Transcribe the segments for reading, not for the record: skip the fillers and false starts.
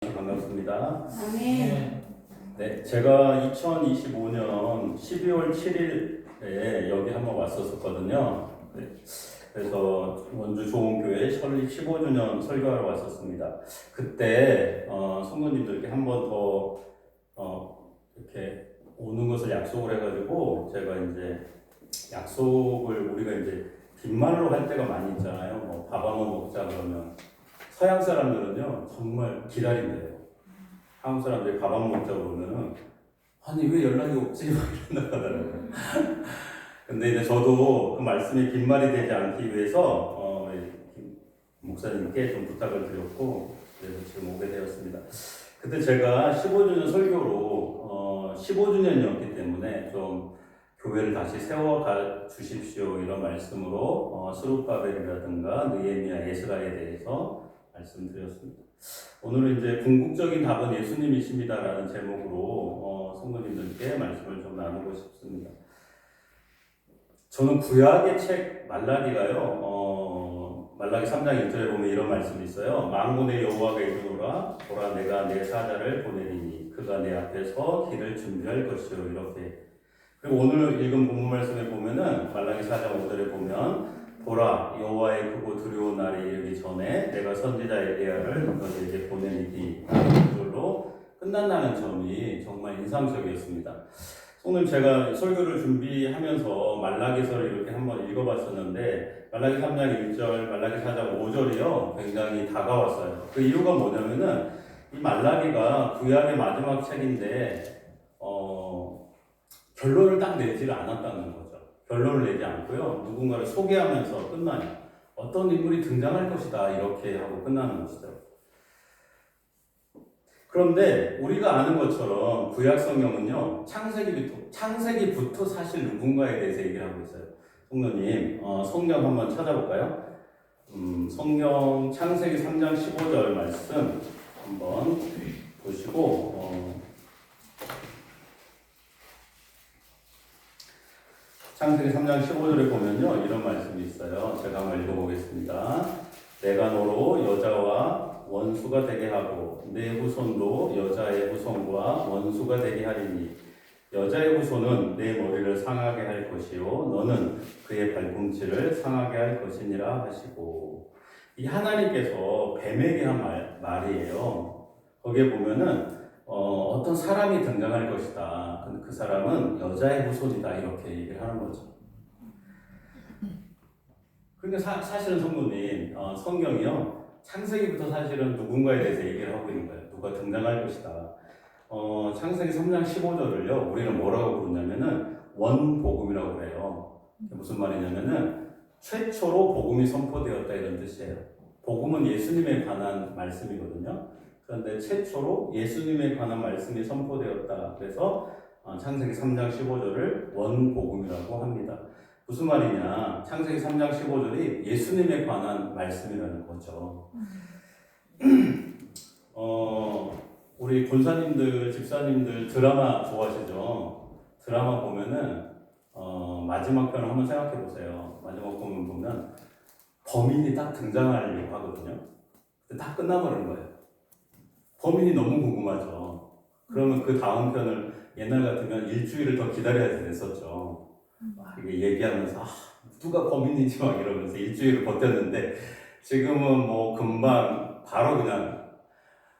반갑습니다. 아멘. 네, 제가 2025년 12월 7일에 여기 한번 왔었거든요. 네, 그래서 원주 좋은교회 설립 15주년 설교하러 왔었습니다. 그때 성도님들께 한 번 더 이렇게 오는 것을 약속을 해가지고 제가 이제 약속을 우리가 이제 빈말로 할 때가 많이 있잖아요. 뭐 밥 한번 먹자 그러면 서양 사람들은요 정말 기다린대요. 한국 사람들이 밥 안 먹자고 그러면은 아니 왜 연락이 없지? 막 이런다고 하더라고요. 근데 이제 저도 그 말씀이 빈말이 되지 않기 위해서 목사님께 좀 부탁을 드렸고 그래서 지금 오게 되었습니다. 그때 제가 15주년 설교로 15주년이었기 때문에 좀 교회를 다시 세워가 주십시오 이런 말씀으로 스룹바벨이라든가 느헤미야, 에스라에 대해서 말씀드렸습니다. 오늘은 이제 궁극적인 답은 예수님이십니다라는 제목으로 성도님들께 말씀을 좀 나누고 싶습니다. 저는 구약의 책 말라기가요. 말라기 3장 1절에 보면 이런 말씀이 있어요. 만군의 여호와가 이르노라 보라 내가 내 사자를 보내리니 그가 내 앞에서 길을 준비할 것이요 이렇게. 그리고 오늘 읽은 본문 말씀에 보면은 말라기 4장 5절에 보면 보라 여호와의 크고 두려운 날이 이르기 전에 내가 선지자 엘리야를 너희에게 보내리니 라는 구절로 끝난다는 점이 정말 인상적이었습니다. 오늘 제가 설교를 준비하면서 말라기서를 이렇게 한번 읽어봤었는데 말라기 3장 1절, 말라기 4장 5절이요 굉장히 다가왔어요. 그 이유가 뭐냐면은 이 말라기가 구약의 마지막 책인데 결론을 딱 내지를 않았다는 거죠. 결론을 내지 않고요. 누군가를 소개하면서 끝나요. 어떤 인물이 등장할 것이다. 이렇게 하고 끝나는 것이죠. 그런데 우리가 아는 것처럼 구약 성경은요. 창세기부터 사실 누군가에 대해서 얘기를 하고 있어요. 성도님, 성경 한번 찾아볼까요? 성경 창세기 3장 15절 말씀 한번 보시고 창세기 3장 15절에 보면요 이런 말씀이 있어요. 제가 한번 읽어보겠습니다. 내가 너로 여자와 원수가 되게 하고 내 후손도 여자의 후손과 원수가 되게 하리니 여자의 후손은 내 머리를 상하게 할 것이요 너는 그의 발꿈치를 상하게 할 것이니라 하시고. 이 하나님께서 뱀에게 한 말이에요. 거기에 보면은 어떤 사람이 등장할 것이다. 그 사람은 여자의 후손이다. 이렇게 얘기를 하는 거죠. 그러니까 사실은 성도님, 성경이요. 창세기부터 사실은 누군가에 대해서 얘기를 하고 있는 거예요. 누가 등장할 것이다. 창세기 3장 15절을요. 우리는 뭐라고 부르냐면은 원복음이라고 그래요. 무슨 말이냐면은 최초로 복음이 선포되었다 이런 뜻이에요. 복음은 예수님에 관한 말씀이거든요. 그런데 최초로 예수님에 관한 말씀이 선포되었다. 그래서 창세기 3장 15절을 원복음이라고 합니다. 무슨 말이냐? 창세기 3장 15절이 예수님에 관한 말씀이라는 거죠. 우리 권사님들, 집사님들 드라마 좋아하시죠? 드라마 보면은 마지막 편을 한번 생각해 보세요. 마지막 편 보면 범인이 딱 등장하려고 하거든요. 근데 딱 끝나버리는 거예요. 범인이 너무 궁금하죠. 그러면 그 다음 편을 옛날 같으면 일주일을 더 기다려야 됐었죠. 이게 얘기하면서 누가 범인인지 막 이러면서 일주일을 버텼는데 지금은 뭐 금방 바로 그냥.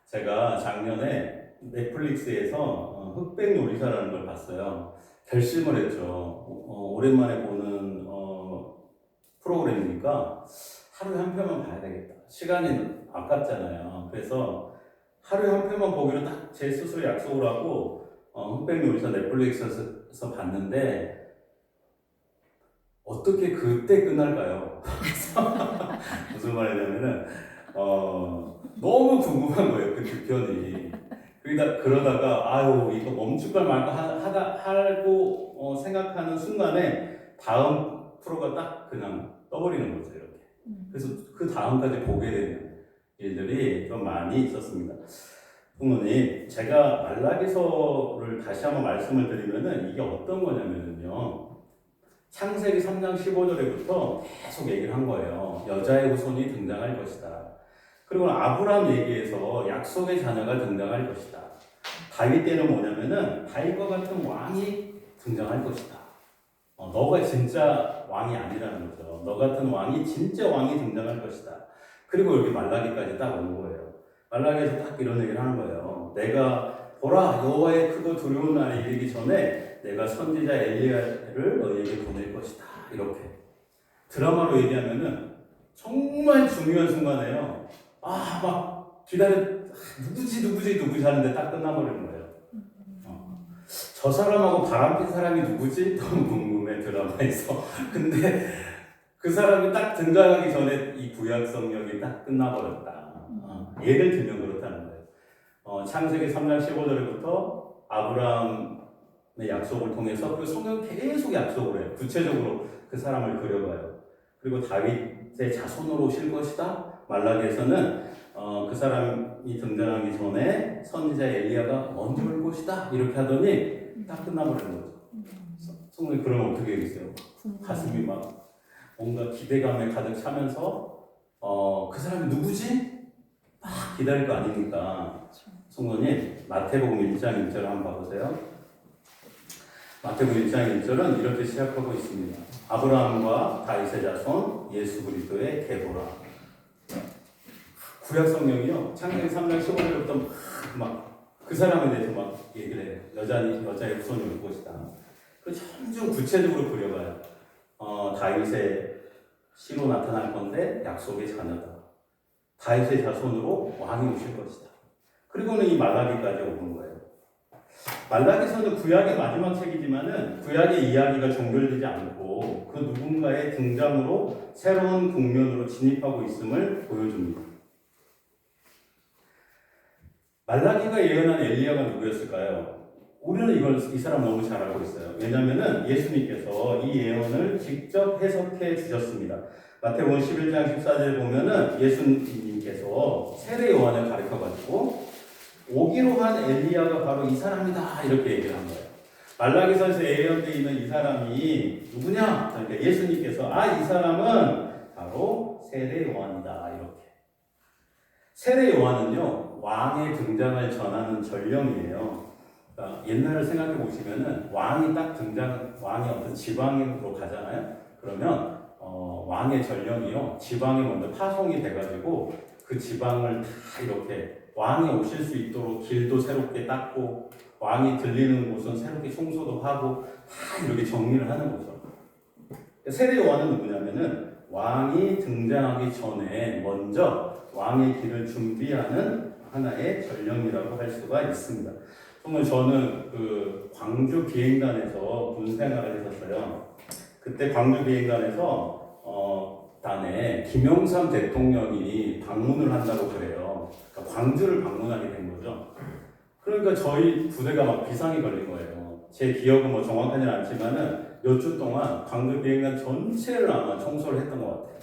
제가 작년에 넷플릭스에서 흑백 요리사라는 걸 봤어요. 결심을 했죠. 오랜만에 보는 프로그램이니까 하루에 한 편만 봐야 되겠다. 시간이 아깝잖아요. 그래서 하루에 한 편만 보기로 딱 제 스스로 약속을 하고 흑백 요리사 넷플릭스에서 봤는데 어떻게 그때 끝날까요? 무슨 말이냐면은 너무 궁금한 거예요 그 뒤편이. 그러다가 아유 이거 멈출까 말까 하고 생각하는 순간에 다음 프로가 딱 그냥 떠버리는 거죠 이렇게. 그래서 그 다음까지 보게 되는 일들이 좀 많이 있었습니다. 부모님, 제가 말라기서를 다시 한번 말씀을 드리면은 이게 어떤 거냐면요. 창세기 3장 15절에부터 계속 얘기를 한 거예요. 여자의 후손이 등장할 것이다. 그리고 아브라함 얘기에서 약속의 자녀가 등장할 것이다. 다윗 때는 뭐냐면은 다윗과 같은 왕이 등장할 것이다. 너가 진짜 왕이 아니라는 거죠. 너 같은 왕이 진짜 왕이 등장할 것이다. 그리고 여기 말라기까지 딱 오는 거예요. 말라기에서 딱 이런 얘기를 하는 거예요. 내가 보라 여호와의 크고 두려운 날이 이르기 전에 내가 선지자 엘리야를 너희에게 보낼 것이다. 이렇게 드라마로 얘기하면은 정말 중요한 순간에요. 막 기다려 누구지 하는데 딱 끝나버리는 거예요. 저 사람하고 바람핀 사람이 누구지? 너무 궁금해 드라마에서. 근데 그 사람이 딱 등장하기 전에 이 구약 성경이 딱 끝나버렸다. 예를 들면 그렇다는 거예요. 창세기 3장 15절부터 아브라함의 약속을 통해서 그 성경 계속 약속을 해요. 구체적으로 그 사람을 그려봐요. 그리고 다윗의 자손으로 오실 것이다. 말라기에서는 그 사람이 등장하기 전에 선지자 엘리야가 먼저 올 것이다. 이렇게 하더니 딱 끝나버리는 거죠. 성경이 그러면 어떻게 되겠어요? 가슴이 막 뭔가 기대감에 가득 차면서 그 사람이 누구지? 막 기다릴 거 아니니까. 성도님 마태복음 1장 1절 한번 봐보세요. 마태복음 1장 1절은 이렇게 시작하고 있습니다. 아브라함과 다윗의 자손 예수 그리스도의 계보라. 구약 성경이요. 창세기 3장 15절부터 막 그 사람에 대해서 막 얘기를 해요. 여자의 후손이 올 것이다. 그 점점 구체적으로 그려봐요. 다윗의 씨로 나타날 건데 약속의 자녀다. 다윗의 자손으로 왕이 오실 것이다. 그리고는 이 말라기까지 오는 거예요. 말라기서는 구약의 마지막 책이지만은 구약의 이야기가 종결되지 않고 그 누군가의 등장으로 새로운 국면으로 진입하고 있음을 보여줍니다. 말라기가 예언한 엘리야가 누구였을까요? 우리는 이 사람 너무 잘 알고 있어요. 왜냐하면 예수님께서 이 예언을 직접 해석해 주셨습니다. 마태복음 11장 14절에 보면은 예수님께서 세례 요한을 가르쳐가지고 오기로 한 엘리야가 바로 이 사람이다 이렇게 얘기를 한 거예요. 말라기서에서 예언되어 있는 이 사람이 누구냐? 그러니까 예수님께서 이 사람은 바로 세례 요한이다 이렇게. 세례 요한은요 왕의 등장을 전하는 전령이에요. 그러니까 옛날을 생각해 보시면은 왕이 어떤 지방으로 가잖아요. 그러면 왕의 전령이요 지방에 먼저 파송이 돼가지고 그 지방을 다 이렇게 왕이 오실 수 있도록 길도 새롭게 닦고 왕이 들리는 곳은 새롭게 청소도 하고 다 이렇게 정리를 하는 거죠. 세례 요한은 누구냐면은 왕이 등장하기 전에 먼저 왕의 길을 준비하는 하나의 전령이라고 할 수가 있습니다. 정말 저는 그 광주 비행단에서 군 생활을 했었어요. 그때 광주 비행단에서 단에 김영삼 대통령이 방문을 한다고 그래요. 그러니까 광주를 방문하게 된 거죠. 그러니까 저희 부대가 막 비상이 걸린 거예요. 제 기억은 뭐 정확하지는 않지만은 몇 주 동안 광주 비행단 전체를 아마 청소를 했던 것 같아요.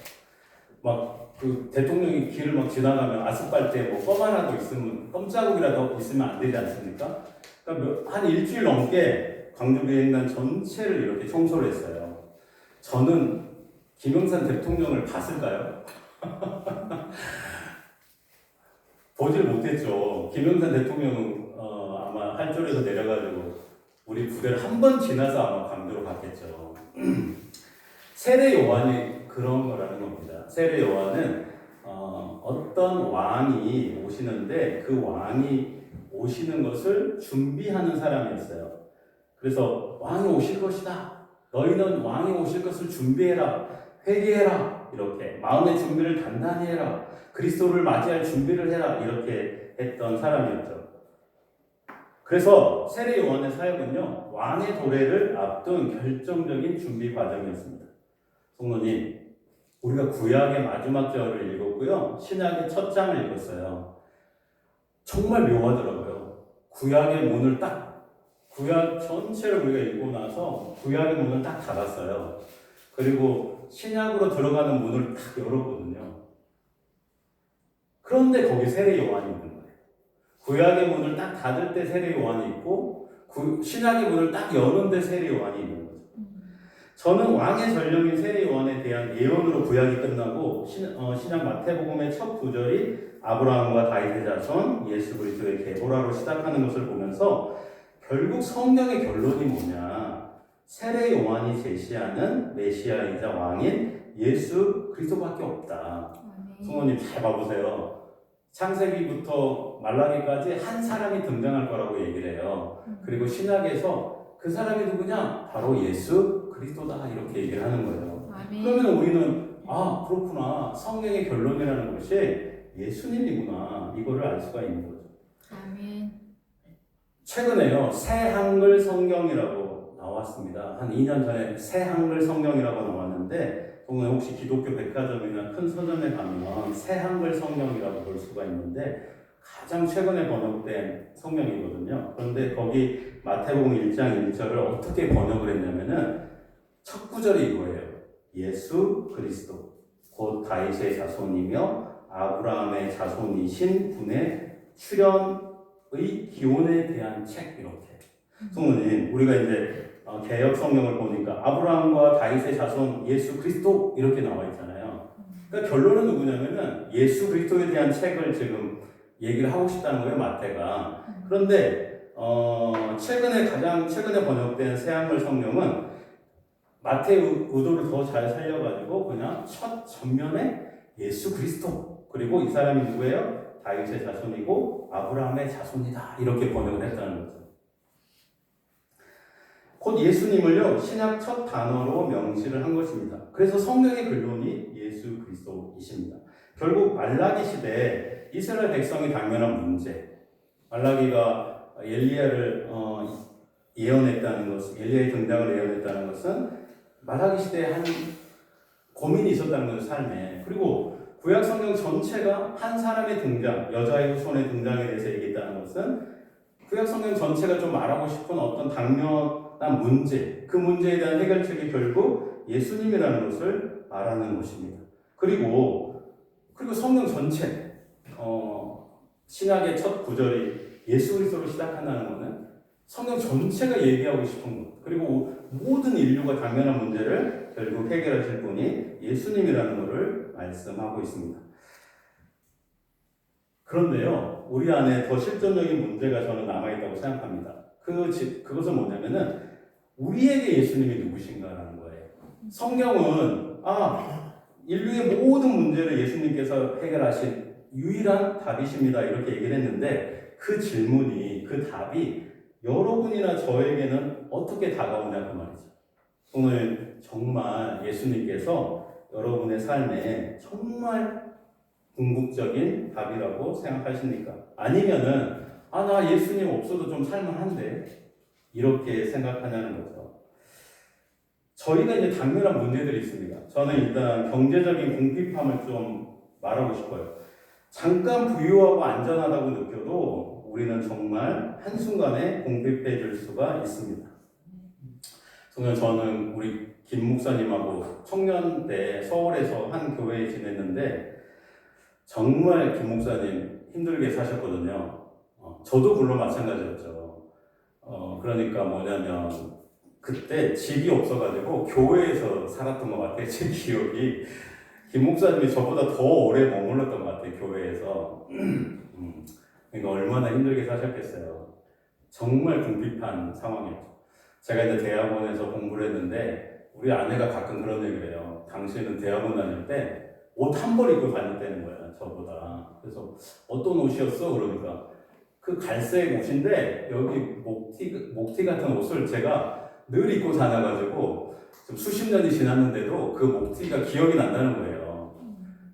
막 그 대통령이 길을 막 지나가면 아스팔트에 뭐 껌 하나도 있으면 껌자국이라도 있으면 안 되지 않습니까? 그러니까 한 일주일 넘게 광주 비행단 전체를 이렇게 청소를 했어요. 저는 김영삼 대통령을 봤을까요? 보질 못했죠. 김영삼 대통령은 아마 한쪽에서 내려가지고 우리 부대를 한 번 지나서 아마 광주로 갔겠죠. 세례 요한이 그런 거라는 겁니다. 세례 요한은 어떤 왕이 오시는데 그 왕이 오시는 것을 준비하는 사람이었어요. 그래서 왕이 오실 것이다. 너희는 왕이 오실 것을 준비해라. 회개해라. 이렇게 마음의 준비를 단단히 해라. 그리스도를 맞이할 준비를 해라. 이렇게 했던 사람이었죠. 그래서 세례 요한의 사역은요 왕의 도래를 앞둔 결정적인 준비 과정이었습니다. 성도님, 우리가 구약의 마지막 절을 읽었고요 신약의 첫 장을 읽었어요. 정말 묘하더라고요. 구약 전체를 우리가 읽고 나서 구약의 문을 딱 닫았어요. 그리고 신약으로 들어가는 문을 딱 열었거든요. 그런데 거기 세례 요한이 있는 거예요. 구약의 문을 딱 닫을 때 세례 요한이 있고 신약의 문을 딱 여는 데 세례 요한이 있는 거죠. 저는 왕의 전령인 세례 요한에 대한 예언으로 구약이 끝나고 신약 마태복음의 첫 구절이 아브라함과 다윗의 자손 예수 그리스도의 계보라로 시작하는 것을 보면서 결국 성경의 결론이 뭐냐? 세례 요한이 제시하는 메시아이자 왕인 예수 그리스도밖에 없다. 성모님 잘 봐보세요. 창세기부터 말라기까지 한 사람이 등장할 거라고 얘기를 해요. 그리고 신약에서 그 사람이 누구냐? 바로 예수 그리스도다 이렇게 얘기를 하는 거예요. 그러면 우리는 아 그렇구나 성경의 결론이라는 것이 예수님이구나 이거를 알 수가 있는 거죠. 아멘. 최근에요 새 한글 성경이라고 나왔습니다. 한 2년 전에 새 한글 성경이라고 나왔는데 혹시 기독교 백화점이나 큰 서점에 가면 새 한글 성경이라고 볼 수가 있는데 가장 최근에 번역된 성경이거든요. 그런데 거기 마태복음 1장 1절을 어떻게 번역을 했냐면은 첫 구절이 이거예요. 예수 그리스도 곧 다윗의 자손이며 아브라함의 자손이신 분의 출현의 기원에 대한 책 이렇게. 성모님 우리가 이제 개역 성경을 보니까 아브라함과 다윗의 자손 예수 그리스도 이렇게 나와 있잖아요. 그러니까 결론은 누구냐면은 예수 그리스도에 대한 책을 지금 얘기를 하고 싶다는 거예요 마태가. 그런데 가장 최근에 번역된 새한글 성경은 마태의 의도를 더 잘 살려가지고 그냥 첫 전면에 예수 그리스도 그리고 이 사람이 누구예요? 다윗의 자손이고 아브라함의 자손이다 이렇게 번역을 했다는 거죠. 곧 예수님을요 신약 첫 단어로 명시를 한 것입니다. 그래서 성경의 근본이 예수 그리스도이십니다. 결국 말라기 시대에 이스라엘 백성이 당면한 문제, 말라기가 엘리야를 예언했다는 것은 엘리야의 등장을 예언했다는 것은 말라기 시대에 한 고민이 있었다는 거죠 삶에. 그리고 구약 성경 전체가 한 사람의 등장, 여자의 후손의 등장에 대해서 얘기했다는 것은 구약 성경 전체가 좀 말하고 싶은 어떤 당면한 문제, 그 문제에 대한 해결책이 결국 예수님이라는 것을 말하는 것입니다. 그리고 성경 전체, 신약의 첫 구절이 예수 그리스도로 시작한다는 것은 성경 전체가 얘기하고 싶은 것, 그리고 모든 인류가 당면한 문제를 결국 해결하실 분이 예수님이라는 것을 말씀하고 있습니다. 그런데요, 우리 안에 더 실존적인 문제가 저는 남아있다고 생각합니다. 그것은 뭐냐면은, 우리에게 예수님이 누구신가라는 거예요. 성경은, 인류의 모든 문제를 예수님께서 해결하신 유일한 답이십니다. 이렇게 얘기를 했는데, 그 질문이, 그 답이 여러분이나 저에게는 어떻게 다가오냐, 그 말이죠. 오늘 정말 예수님께서 여러분의 삶에 정말 궁극적인 답이라고 생각하십니까? 아니면은 나 예수님 없어도 좀 살만한데 이렇게 생각하냐는 거죠. 저희가 이제 당면한 문제들이 있습니다. 저는 일단 경제적인 궁핍함을 좀 말하고 싶어요. 잠깐 부유하고 안전하다고 느껴도 우리는 정말 한순간에 궁핍해질 수가 있습니다. 저는 우리 김 목사님하고 청년 때 서울에서 한 교회에 지냈는데 정말 김 목사님 힘들게 사셨거든요. 저도 물론 마찬가지였죠. 그러니까 뭐냐면 그때 집이 없어가지고 교회에서 살았던 것 같아요. 제 기억이. 김 목사님이 저보다 더 오래 머물렀던 것 같아요. 교회에서. 그러니까 얼마나 힘들게 사셨겠어요. 정말 궁핍한 상황이었죠. 제가 이제 대학원에서 공부를 했는데 우리 아내가 가끔 그런 얘기를 해요. 당신은 대학원 다닐 때 옷 한 벌 입고 다녔다는 거야, 저보다. 그래서 어떤 옷이었어? 그러니까 그 갈색 옷인데 여기 목티 같은 옷을 제가 늘 입고 다녀가지고 좀 수십 년이 지났는데도 그 목티가 기억이 난다는 거예요.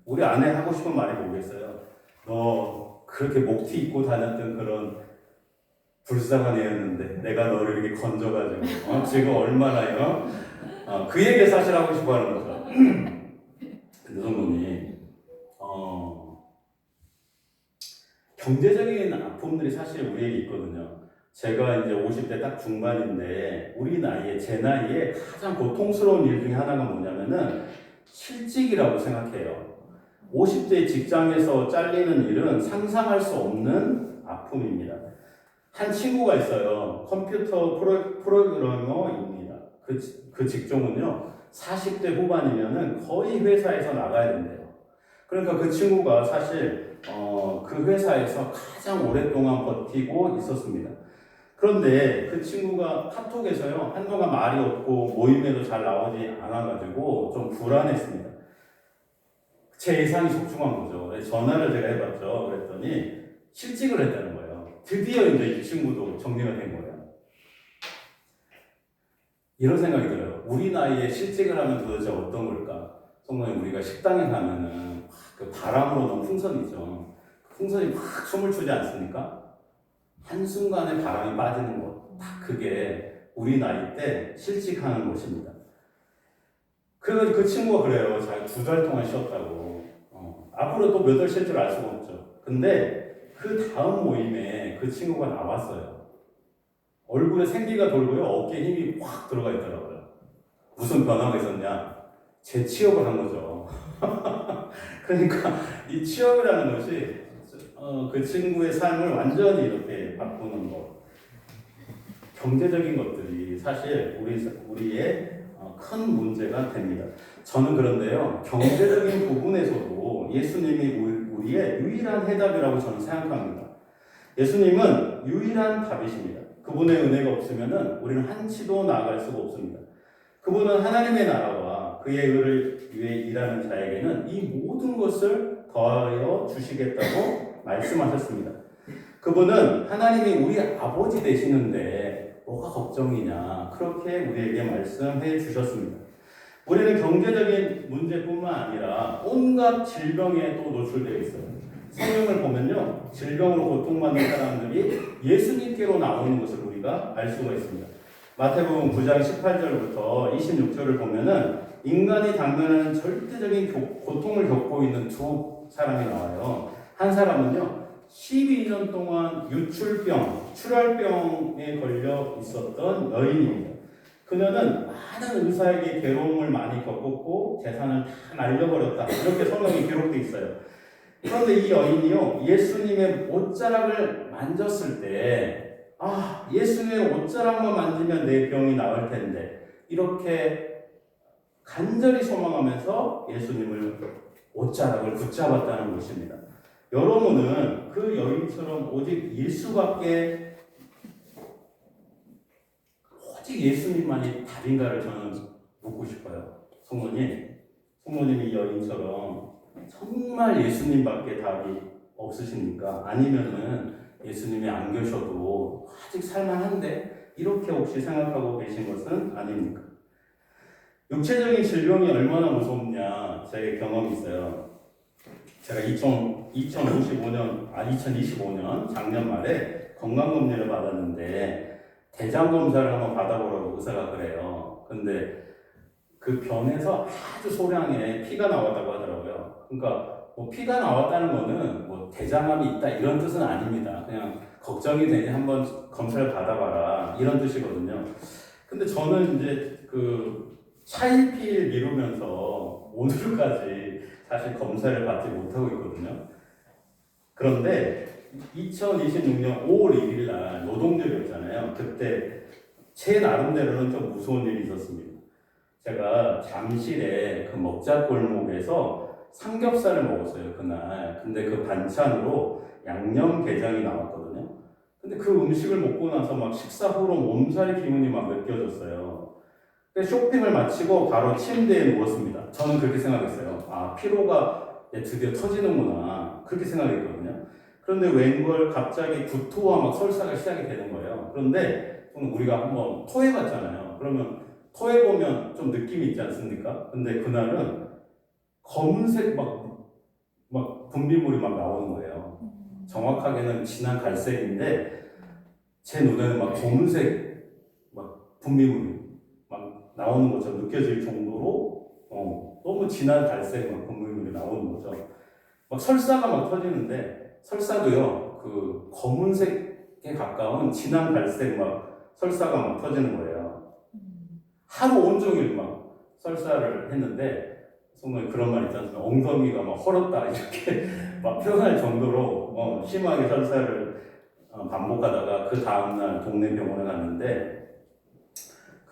우리 아내 하고 싶은 말이 뭐겠어요? 너 그렇게 목티 입고 다녔던 그런 불쌍한 애였는데 내가 너를 이렇게 건져가지고 지금 얼마나 그 얘기 사실 하고 싶어 하는 거죠. 근데 성도님 경제적인 아픔들이 사실 우리에게 있거든요. 제가 이제 50대 딱 중반인데 우리 나이에 제 나이에 가장 고통스러운 일 중에 하나가 뭐냐면은 실직이라고 생각해요. 50대 직장에서 잘리는 일은 상상할 수 없는 아픔입니다. 한 친구가 있어요. 컴퓨터 프로그래머입니다. 그 직종은요, 40대 후반이면은 거의 회사에서 나가야 된대요. 그러니까 그 친구가 사실 그 회사에서 가장 오랫동안 버티고 있었습니다. 그런데 그 친구가 카톡에서요, 한동안 말이 없고 모임에도 잘 나오지 않아가지고 좀 불안했습니다. 제 예상이 적중한 거죠. 그래서 전화를 제가 해봤죠. 그랬더니 실직을 했다는 거예요. 드디어 이제 이 친구도 정리가 된 거예요. 이런 생각이 들어요. 우리 나이에 실직을 하면 도대체 어떤 걸까? 성도님, 우리가 식당에 가면은 그 바람으로 너무 풍선이죠. 풍선이 확 춤을 추지 않습니까? 한순간에 바람이 빠지는 것. 딱 그게 우리 나이 때 실직하는 것입니다. 그 친구가 그래요. 자기 2달 동안 쉬었다고. 앞으로 또 몇 월 쉴 줄 알 수가 없죠. 근데 그 다음 모임에 그 친구가 나왔어요. 얼굴에 생기가 돌고요. 어깨에 힘이 확 들어가 있더라고요. 무슨 변화가 있었냐? 재취업을 한 거죠. 그러니까 이 취업이라는 것이 그 친구의 삶을 완전히 이렇게 바꾸는 것. 경제적인 것들이 사실 우리의 큰 문제가 됩니다. 저는 그런데요, 경제적인 부분에서도 예수님이 우리의 유일한 해답이라고 저는 생각합니다. 예수님은 유일한 답이십니다. 그분의 은혜가 없으면 우리는 한치도 나아갈 수가 없습니다. 그분은 하나님의 나라와 그의 의를 위해 일하는 자에게는 이 모든 것을 더하여 주시겠다고 말씀하셨습니다. 그분은 하나님이 우리 아버지 되시는데 뭐가 걱정이냐, 그렇게 우리에게 말씀해 주셨습니다. 우리는 경제적인 문제뿐만 아니라 온갖 질병에 또 노출되어 있어요. 성경을 보면요, 질병으로 고통받는 사람들이 예수님께로 나오는 것을 우리가 알 수가 있습니다. 마태복음 9장 18절부터 26절을 보면은 인간이 당면하는 절대적인 고통을 겪고 있는 두 사람이 나와요. 한 사람은요, 12년 동안 유출병, 출혈병에 걸려 있었던 여인입니다. 그녀는 많은 의사에게 괴로움을 많이 겪었고 재산을 다 날려버렸다, 이렇게 성경에 기록되어 있어요. 그런데 이 여인이요, 예수님의 옷자락을 만졌을 때, 예수님의 옷자락만 만지면 내 병이 나을 텐데, 이렇게 간절히 소망하면서 예수님을 옷자락을 붙잡았다는 것입니다. 여러분은 그 여인처럼 오직 예수님만이 답인가를 저는 묻고 싶어요. 성모님이 이 여인처럼 정말 예수님밖에 답이 없으십니까? 아니면은 예수님이 안 계셔도 아직 살만한데, 이렇게 혹시 생각하고 계신 것은 아닙니까? 육체적인 질병이 얼마나 무섭냐, 제 경험이 있어요. 제가 2025년 작년 말에 건강검진을 받았는데 대장 검사를 한번 받아보라고 의사가 그래요. 근데 그 변에서 아주 소량의 피가 나왔다고 하더라고요. 그러니까 뭐 피가 나왔다는 거는 뭐 대장암이 있다 이런 뜻은 아닙니다. 그냥 걱정이 되니 한번 검사를 받아봐라, 이런 뜻이거든요. 근데 저는 이제 그 차일피일 미루면서 오늘까지 사실 검사를 받지 못하고 있거든요. 그런데 2026년 5월 1일 날 노동절이었잖아요. 그때 제 나름대로는 좀 무서운 일이 있었습니다. 제가 잠실에 그 먹자골목에서 삼겹살을 먹었어요, 그날. 근데 그 반찬으로 양념게장이 나왔거든요. 근데 그 음식을 먹고 나서 막 식사 후로 몸살의 기운이 막 느껴졌어요. 근데 쇼핑을 마치고 바로 침대에 누웠습니다. 저는 그렇게 생각했어요. 피로가 드디어 터지는구나, 그렇게 생각했거든요. 그런데 웬걸 갑자기 구토와 막 설사가 시작이 되는 거예요. 그런데 우리가 한번 토해봤잖아요. 그러면 토해보면 좀 느낌이 있지 않습니까? 근데 그날은 검은색 막 분비물이 막 나오는 거예요. 정확하게는 진한 갈색인데 제 눈에는 막 검은색 막 분비물이 막 나오는 것처럼 느껴질 정도로 너무 진한 갈색 막 분비물이 나오는 거죠. 막 설사가 막 터지는데, 설사도요, 그 검은색에 가까운 진한 갈색 막 설사가 막 터지는 거예요. 하루 온종일 막 설사를 했는데, 정말 그런 말 있지 않습니까? 엉덩이가 막 헐었다, 이렇게 막 표현할 정도로 심하게 설사를 반복하다가 그 다음날 동네 병원에 갔는데,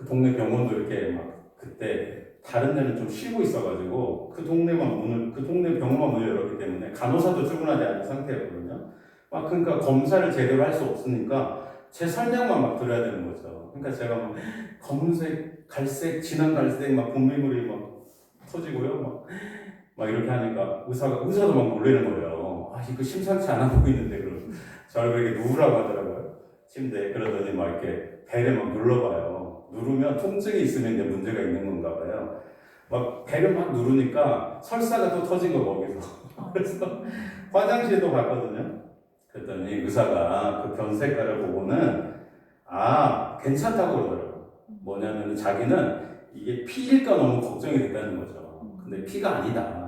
그 동네 병원도 이렇게 막 그때 다른 데는 좀 쉬고 있어가지고 그 동네 병원만 문을 열었기 때문에 간호사도 출근하지 않은 상태였거든요. 막 그러니까 검사를 제대로 할 수 없으니까 제 설명만 막 들어야 되는 거죠. 그러니까 제가 막 검은색, 갈색, 진한 갈색 막 분비물이 막 터지고요. 막 이렇게 하니까 의사도 막 놀라는 거예요. 아, 이거 심상치 않아 보이는데 그럼 저를 그렇게 누우라고 하더라고요. 침대에. 그러더니 막 이렇게 배를 막 눌러봐요. 누르면 통증이 있으면 이제 문제가 있는 건가 봐요. 막 배를 막 누르니까 설사가 또 터진 거 거기서. 그래서 화장실도 갔거든요. 그랬더니 의사가 그 변색깔을 보고는 괜찮다고 그러더라고요. 뭐냐면 자기는 이게 피일까 너무 걱정이 됐다는 거죠. 근데 피가 아니다.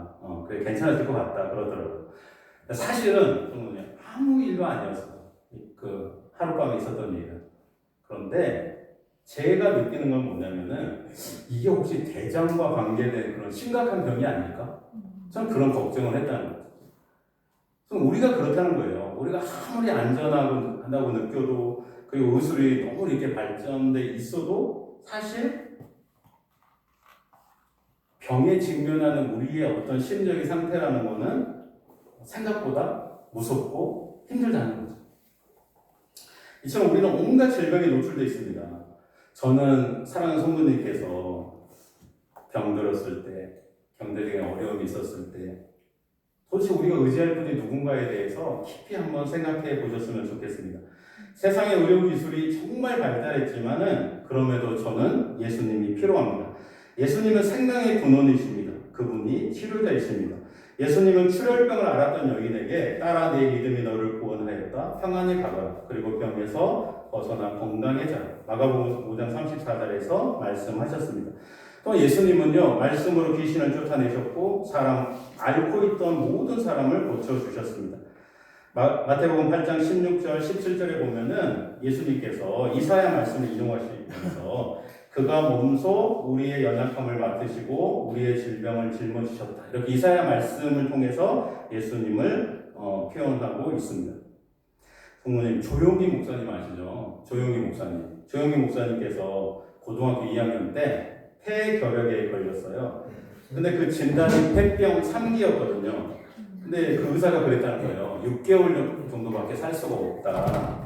그래 괜찮아질 것 같다 그러더라고요. 사실은 아무 일도 아니었어요. 그 하룻밤에 있었던 일은. 그런데 제가 느끼는 건 뭐냐면은 이게 혹시 대장과 관계된 그런 심각한 병이 아닐까? 저는 그런 걱정을 했다는 거죠. 그럼 우리가 그렇다는 거예요. 우리가 아무리 안전하다고 느껴도 그리고 의술이 너무 이렇게 발전돼 있어도 사실 병에 직면하는 우리의 어떤 심리적인 상태라는 거는 생각보다 무섭고 힘들다는 거죠. 이처럼 우리는 온갖 질병에 노출되어 있습니다. 저는 사랑하는 성도님께서 병들었을 때, 경제적인 어려움이 있었을 때 도대체 우리가 의지할 분이 누군가에 대해서 깊이 한번 생각해 보셨으면 좋겠습니다. 세상의 의료기술이 정말 발달했지만은 그럼에도 저는 예수님이 필요합니다. 예수님은 생명의 근원이십니다. 그분이 치료자이십니다. 예수님은 출혈병을 앓았던 여인에게 따라 내 믿음이 너를 구원하였다. 평안히 가거라. 그리고 병에서 벗어나 건강해져라. 마가복음 5장 34절에서 말씀하셨습니다. 또 예수님은요, 말씀으로 귀신을 쫓아내셨고 앓고 있던 모든 사람을 고쳐주셨습니다. 마태복음 8장 16절, 17절에 보면은 예수님께서 이사야 말씀을 인용하시면서 그가 몸소 우리의 연약함을 맡으시고 우리의 질병을 짊어지셨다. 이렇게 이사야 말씀을 통해서 예수님을 표현하고 있습니다. 부모님, 조용기 목사님 아시죠? 조용기 목사님께서 고등학교 2학년 때 폐결핵에 걸렸어요. 근데 그 진단이 폐병 3기였거든요. 근데 그 의사가 그랬다는 거예요. 6개월 정도밖에 살 수가 없다.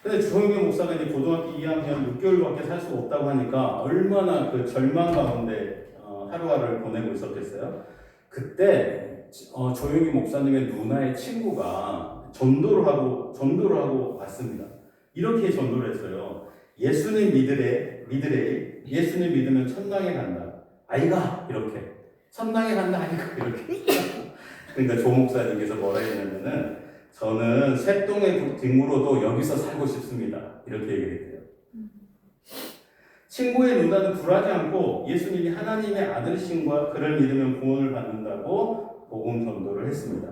근데 조영규 목사가 이제 고등학교 2학년 6개월밖에 살 수가 없다고 하니까 얼마나 그 절망 가운데 하루하루를 보내고 있었겠어요. 그때 조영규 목사님의 누나의 친구가 전도를 하고 왔습니다. 이렇게 전도를 했어요. 예수님 믿으래. 예수님 믿으면 천당에 간다. 아이가 이렇게 천당에 간다 아이가 이렇게. 그러니까 조 목사님께서 뭐라 했냐면은 저는 새똥의 뒷무로도 여기서 살고 싶습니다. 이렇게 얘기했대요. 친구의 누나는 굴하지 않고 예수님이 하나님의 아들이신과 그를 믿으면 구원을 받는다고 복음 전도를 했습니다.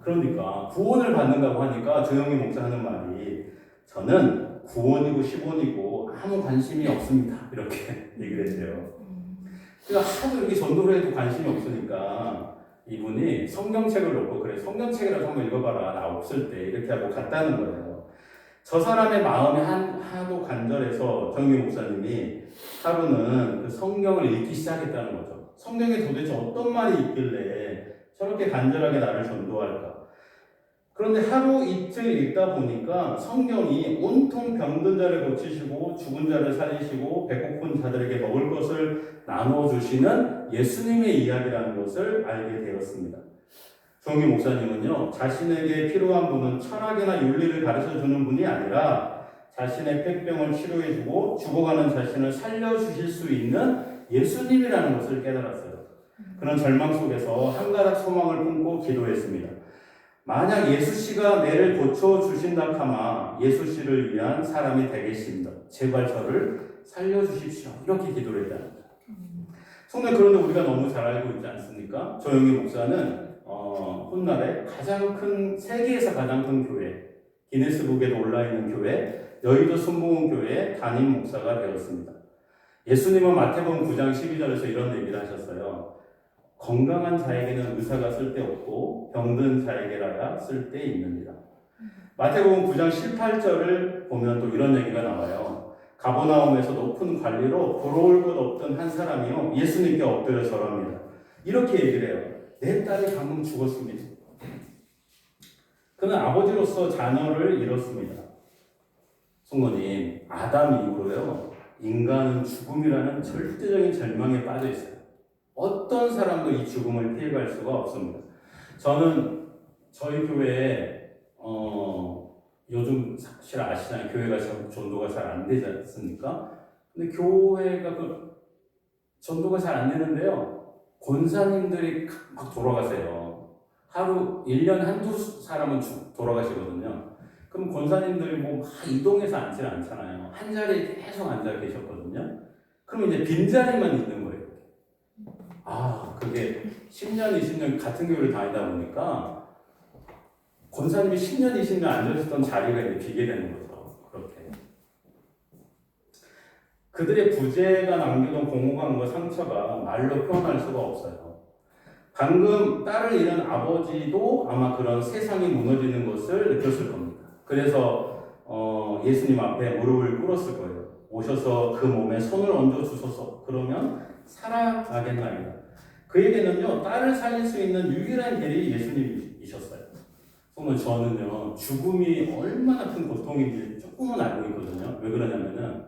그러니까 구원을 받는다고 하니까 조영희 목사 하는 말이 저는 구원이고 시본이고 아무 관심이 없습니다. 이렇게 얘기를 했대요. 그러니까 하도 이렇게 전도를 해도 관심이 없으니까 이분이 성경책을 놓고 그래 성경책이라도 한번 읽어봐라 나 없을 때 이렇게 하고 갔다는 거예요. 저 사람의 마음이 하도 간절해서 정규 목사님이 하루는 그 성경을 읽기 시작했다는 거죠. 성경에 도대체 어떤 말이 있길래 저렇게 간절하게 나를 전도할까? 그런데 하루 이틀 읽다 보니까 성경이 온통 병든 자를 고치시고 죽은 자를 살리시고 배고픈 자들에게 먹을 것을 나눠주시는 예수님의 이야기라는 것을 알게 되었습니다. 정기 목사님은요, 자신에게 필요한 분은 철학이나 윤리를 가르쳐주는 분이 아니라 자신의 폐병을 치료해주고 죽어가는 자신을 살려주실 수 있는 예수님이라는 것을 깨달았어요. 그런 절망 속에서 한 가닥 소망을 품고 기도했습니다. 만약 예수씨가 내를 고쳐주신다 하마 예수씨를 위한 사람이 되겠습니다. 제발 저를 살려주십시오. 이렇게 기도를 했다는 거죠. 성도 그런데 우리가 너무 잘 알고 있지 않습니까? 조영희 목사는 훗날에 세계에서 가장 큰 교회, 기네스북에도 올라있는 교회, 여의도 순복음교회 담임 목사가 되었습니다. 예수님은 마태복음 9장 12절에서 이런 얘기를 하셨어요. 건강한 자에게는 의사가 쓸데없고 병든 자에게라야 쓸데있느니라. 마태복음 9장 18절을 보면 또 이런 얘기가 나와요. 가버나움에서 높은 관리로 부러울 것 없던 한 사람이요 예수님께 엎드려 절합니다. 이렇게 얘기를 해요. 내 딸이 방금 죽었습니다. 그는 아버지로서 자녀를 잃었습니다. 성도님, 아담 이후로요 인간은 죽음이라는 절대적인 절망에 빠져 있어요. 어떤 사람도 이 죽음을 피해갈 수가 없습니다. 저는 저희 교회에 요즘 사실 아시잖아요. 교회가 전도가 잘 안 되지 않습니까? 근데 교회가 전도가 잘 안 되는데요. 권사님들이 막 돌아가세요. 하루 1년에 한두 사람은 돌아가시거든요. 그럼 권사님들이 뭐 막 이동해서 앉지 않잖아요. 한 자리에 계속 앉아 계셨거든요. 그럼 이제 빈자리만 있는 거예요. 그게 10년, 20년 같은 교회를 다니다 보니까 권사님이 10년, 20년 앉으셨던 자리가 이제 비게 되는 거죠. 그렇게. 그들의 부재가 남겨둔 공허감과 상처가 말로 표현할 수가 없어요. 방금 딸을 잃은 아버지도 아마 그런 세상이 무너지는 것을 느꼈을 겁니다. 그래서 예수님 앞에 무릎을 꿇었을 거예요. 오셔서 그 몸에 손을 얹어 주소서. 그러면 살아나겠나이다. 그에게는요 딸을 살릴 수 있는 유일한 길이 예수님이셨어요. 그러면 저는요 죽음이 얼마나 큰 고통인지 조금은 알고 있거든요. 왜 그러냐면은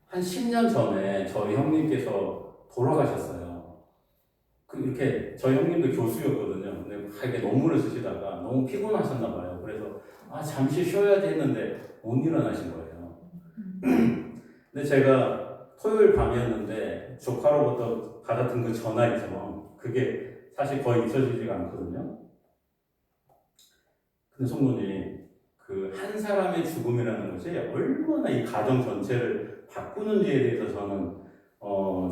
한 10년 전에 저희 형님께서 돌아가셨어요. 이렇게 저희 형님도 교수였거든요. 근데 이렇게 논문을 쓰시다가 너무 피곤하셨나 봐요. 그래서 잠시 쉬어야지 했는데 못 일어나신 거예요. 근데 제가 토요일 밤이었는데 조카로부터 받았던 그 전화 있죠. 그게 사실 거의 잊혀지지가 않거든요. 근데 성도님, 그 한 사람의 죽음이라는 것이 얼마나 이 가정 전체를 바꾸는지에 대해서 저는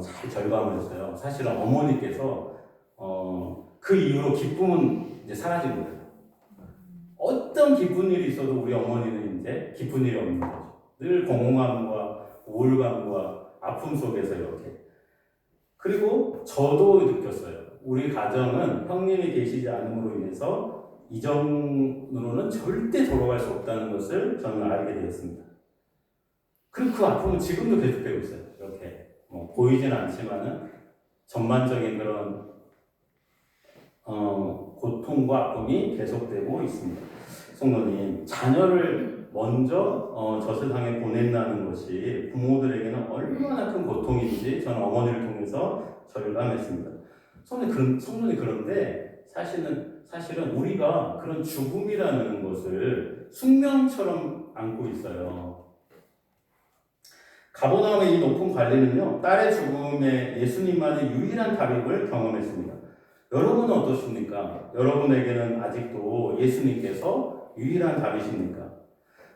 잘 절감을 했어요. 사실은 어머니께서 그 이후로 기쁨은 이제 사라진 거예요. 어떤 기쁜 일이 있어도 우리 어머니는 이제 기쁜 일이 없는 거죠. 늘 공허함과 우울감과 아픔 속에서 이렇게. 그리고 저도 느꼈어요. 우리 가정은 형님이 계시지 않음으로 인해서 이전으로는 절대 돌아갈 수 없다는 것을 저는 알게 되었습니다. 그리고 그 아픔은 지금도 계속되고 있어요. 이렇게 보이진 않지만은 전반적인 그런 고통과 아픔이 계속되고 있습니다. 성도님, 자녀를 먼저 저 세상에 보낸다는 것이 부모들에게는 얼마나 큰 고통인지 저는 어머니를 통해서 절감했습니다. 성도님, 그런데 사실은 우리가 그런 죽음이라는 것을 숙명처럼 안고 있어요. 가버나움의 이 높은 관리는요, 딸의 죽음에 예수님만의 유일한 답입을 경험했습니다. 여러분은 어떻습니까? 여러분에게는 아직도 예수님께서 유일한 답이십니까?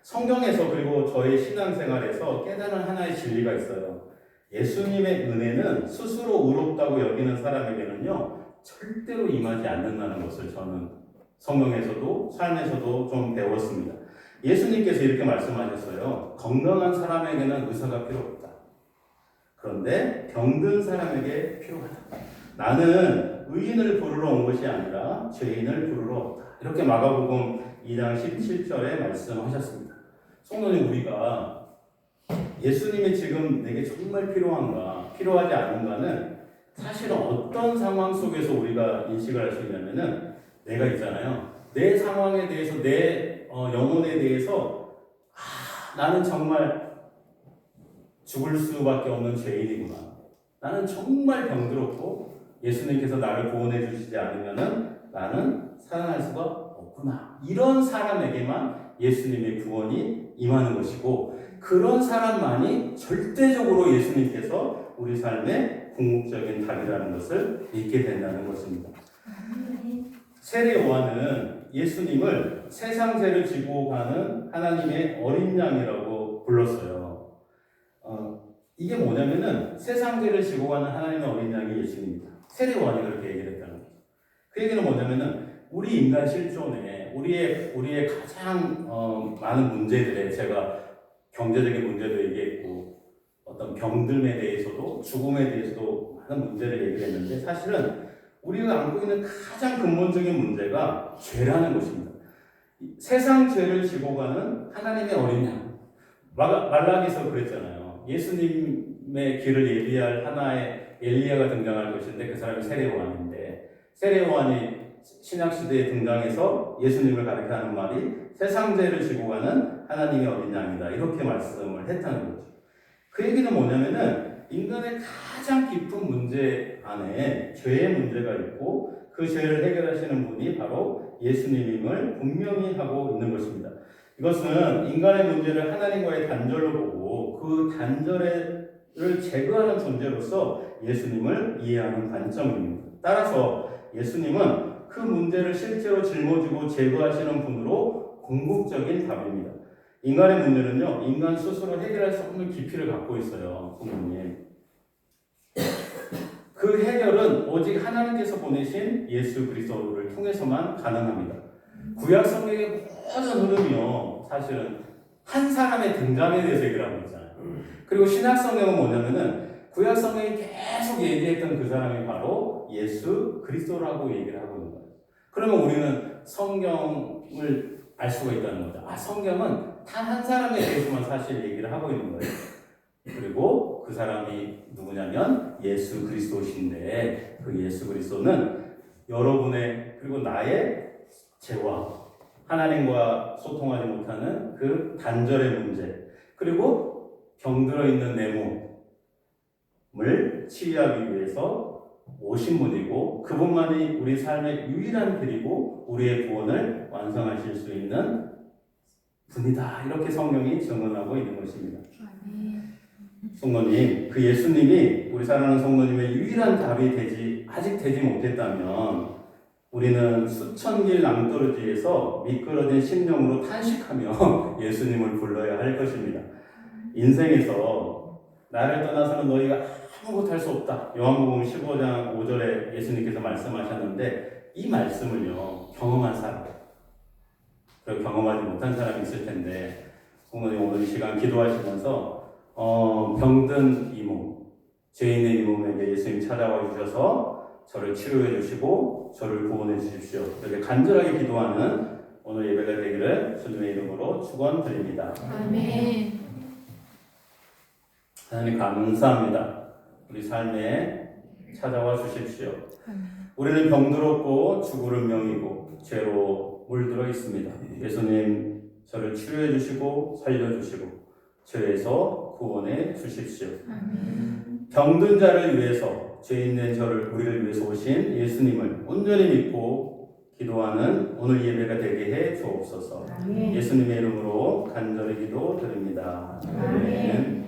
성경에서 그리고 저의 신앙생활에서 깨달은 하나의 진리가 있어요. 예수님의 은혜는 스스로 의롭다고 여기는 사람에게는요, 절대로 임하지 않는다는 것을 저는 성경에서도 삶에서도 좀 배웠습니다. 예수님께서 이렇게 말씀하셨어요. 건강한 사람에게는 의사가 필요 없다. 그런데 병든 사람에게 필요하다. 나는 의인을 부르러 온 것이 아니라 죄인을 부르러 왔다. 이렇게 마가복음 2장 17절에 말씀하셨습니다. 성도님, 우리가 예수님이 지금 내게 정말 필요한가, 필요하지 않은가는 사실은 어떤 상황 속에서 우리가 인식을 할 수 있냐면은 내가 있잖아요. 내 상황에 대해서, 내 영혼에 대해서 나는 정말 죽을 수밖에 없는 죄인이구나. 나는 정말 병들었고 예수님께서 나를 구원해 주시지 않으면은 나는 살아날 수가 없구나. 이런 사람에게만 예수님의 구원이 임하는 것이고 그런 사람만이 절대적으로 예수님께서 우리 삶의 궁극적인 답이라는 것을 믿게 된다는 것입니다. 세례 요한은 예수님을 세상 죄를 지고 가는 하나님의 어린 양이라고 불렀어요. 이게 뭐냐면은 세상 죄를 지고 가는 하나님의 어린 양이 예수님입니다. 세례 요한이 그렇게 얘기를 했다는 거죠. 그 얘기는 뭐냐면은 우리 인간 실존에 우리의 가장 많은 문제들에 제가 경제적인 문제도 얘기했고 어떤 병듦에 대해서도 죽음에 대해서도 많은 문제를 얘기했는데 사실은 우리가 안고 있는 가장 근본적인 문제가 죄라는 것입니다. 세상 죄를 지고 가는 하나님의 어린 양. 말라기서 그랬잖아요. 예수님의 길을 예비할 하나의 엘리야가 등장할 것인데 그 사람이 세례요한인데, 세례요한이 신약시대에 등장해서 예수님을 가리켜하는 말이 세상 죄를 지고 가는 하나님의 어린 양이다, 이렇게 말씀을 했다는 거죠. 그 얘기는 뭐냐면은 인간의 가장 깊은 문제 안에 죄의 문제가 있고 그 죄를 해결하시는 분이 바로 예수님임을 분명히 하고 있는 것입니다. 이것은 인간의 문제를 하나님과의 단절로 보고 그 단절을 제거하는 존재로서 예수님을 이해하는 관점입니다. 따라서 예수님은 그 문제를 실제로 짊어지고 제거하시는 분으로 궁극적인 답입니다. 인간의 문제는요, 인간 스스로 해결할 수 없는 깊이를 갖고 있어요, 부모님. 그 해결은 오직 하나님께서 보내신 예수 그리스도를 통해서만 가능합니다. 구약 성경의 모든 흐름이요, 사실은 한 사람의 등장에 대해서 얘기를 하고 있잖아요. 그리고 신약 성경은 뭐냐면은 구약 성경이 계속 얘기했던 그 사람이 바로 예수 그리스도라고 얘기를 하고 있는 거예요. 그러면 우리는 성경을 알 수가 있다는 거죠. 아, 성경은 단 한 사람에 대해서만 사실 얘기를 하고 있는 거예요. 그리고 그 사람이 누구냐면 예수 그리스도신데, 그 예수 그리스도는 여러분의 그리고 나의 죄와 하나님과 소통하지 못하는 그 단절의 문제, 그리고 병들어 있는 내 몸을 치유하기 위해서 오신 분이고, 그분만이 우리 삶의 유일한 길이고 우리의 구원을 완성하실 수 있는 분이다, 이렇게 성경이 증언하고 있는 것입니다. 성도님, 그 예수님이 우리 사랑하는 성도님의 유일한 답이 아직 되지 못했다면 우리는 수천 길 낭떠러지에서 미끄러진 심령으로 탄식하며 예수님을 불러야 할 것입니다. 인생에서 나를 떠나서는 너희가 아무것도 할 수 없다, 요한복음 15장 5절에 예수님께서 말씀하셨는데, 이 말씀을요, 경험한 사람, 그리고 경험하지 못한 사람이 있을 텐데, 오늘 이 시간 기도하시면서 병든 이 몸, 죄 있는 이 몸에게 예수님 찾아와 주셔서 저를 치료해 주시고 저를 구원해 주십시오, 이렇게 간절하게 기도하는 오늘 예배가 되기를 주님의 이름으로 축원드립니다. 아멘. 하나님 감사합니다. 우리 삶에 찾아와 주십시오. 우리는 병들었고 죽을 운명이고 죄로 물들어 있습니다. 예수님, 저를 치료해 주시고 살려 주시고 죄에서 구원해 주십시오. 병든 자를 위해서, 죄 있는 우리를 위해서 오신 예수님을 온전히 믿고 기도하는 오늘 예배가 되게 해 주옵소서. 예수님의 이름으로 간절히 기도드립니다. 아멘.